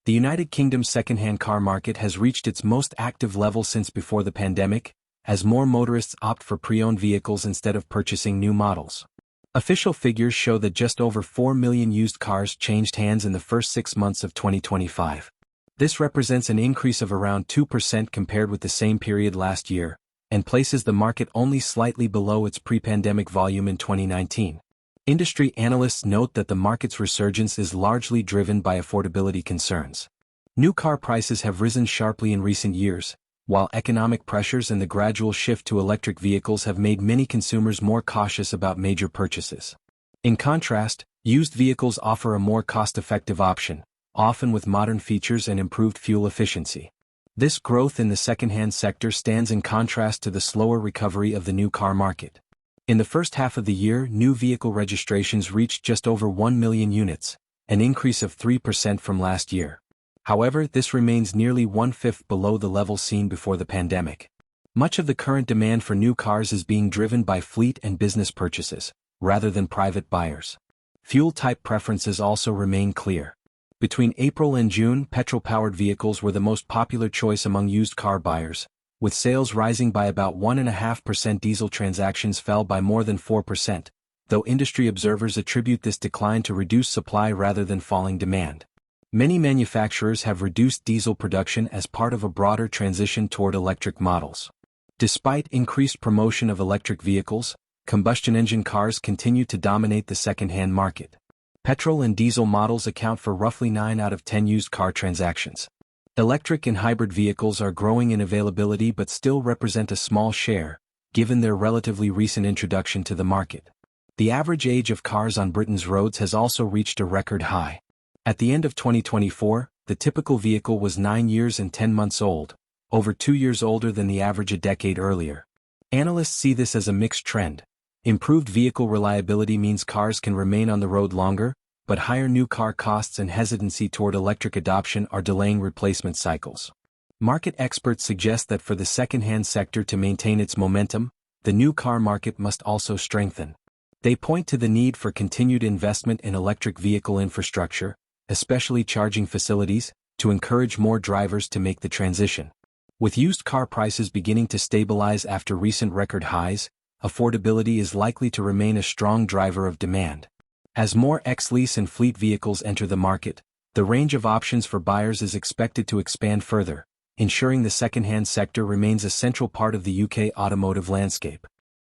The United Kingdom's second-hand car market has reached its most active level since before the pandemic, as more motorists opt for pre-owned vehicles instead of purchasing new models. Official figures show that just over 4 million used cars changed hands in the first 6 months of 2025. This represents an increase of around 2% compared with the same period last year, and places the market only slightly below its pre-pandemic volume in 2019. Industry analysts note that the market's resurgence is largely driven by affordability concerns. New car prices have risen sharply in recent years, while economic pressures and the gradual shift to electric vehicles have made many consumers more cautious about major purchases. In contrast, used vehicles offer a more cost-effective option, often with modern features and improved fuel efficiency. This growth in the second-hand sector stands in contrast to the slower recovery of the new car market. In the first half of the year, new vehicle registrations reached just over 1 million units, an increase of 3% from last year. However, this remains nearly one-fifth below the level seen before the pandemic. Much of the current demand for new cars is being driven by fleet and business purchases, rather than private buyers. Fuel-type preferences also remain clear. Between April and June, petrol-powered vehicles were the most popular choice among used car buyers, with sales rising by about 1.5%. Diesel transactions fell by more than 4%, though industry observers attribute this decline to reduced supply rather than falling demand. Many manufacturers have reduced diesel production as part of a broader transition toward electric models. Despite increased promotion of electric vehicles, combustion engine cars continue to dominate the second-hand market. Petrol and diesel models account for roughly 9 out of 10 used car transactions. Electric and hybrid vehicles are growing in availability but still represent a small share, given their relatively recent introduction to the market. The average age of cars on Britain's roads has also reached a record high. At the end of 2024, the typical vehicle was 9 years and 10 months old, over 2 years older than the average a decade earlier. Analysts see this as a mixed trend. Improved vehicle reliability means cars can remain on the road longer, but higher new car costs and hesitancy toward electric adoption are delaying replacement cycles. Market experts suggest that for the second-hand sector to maintain its momentum, the new car market must also strengthen. They point to the need for continued investment in electric vehicle infrastructure, especially charging facilities, to encourage more drivers to make the transition. With used car prices beginning to stabilize after recent record highs, affordability is likely to remain a strong driver of demand. As more ex-lease and fleet vehicles enter the market, the range of options for buyers is expected to expand further, ensuring the second-hand sector remains a central part of the UK automotive landscape.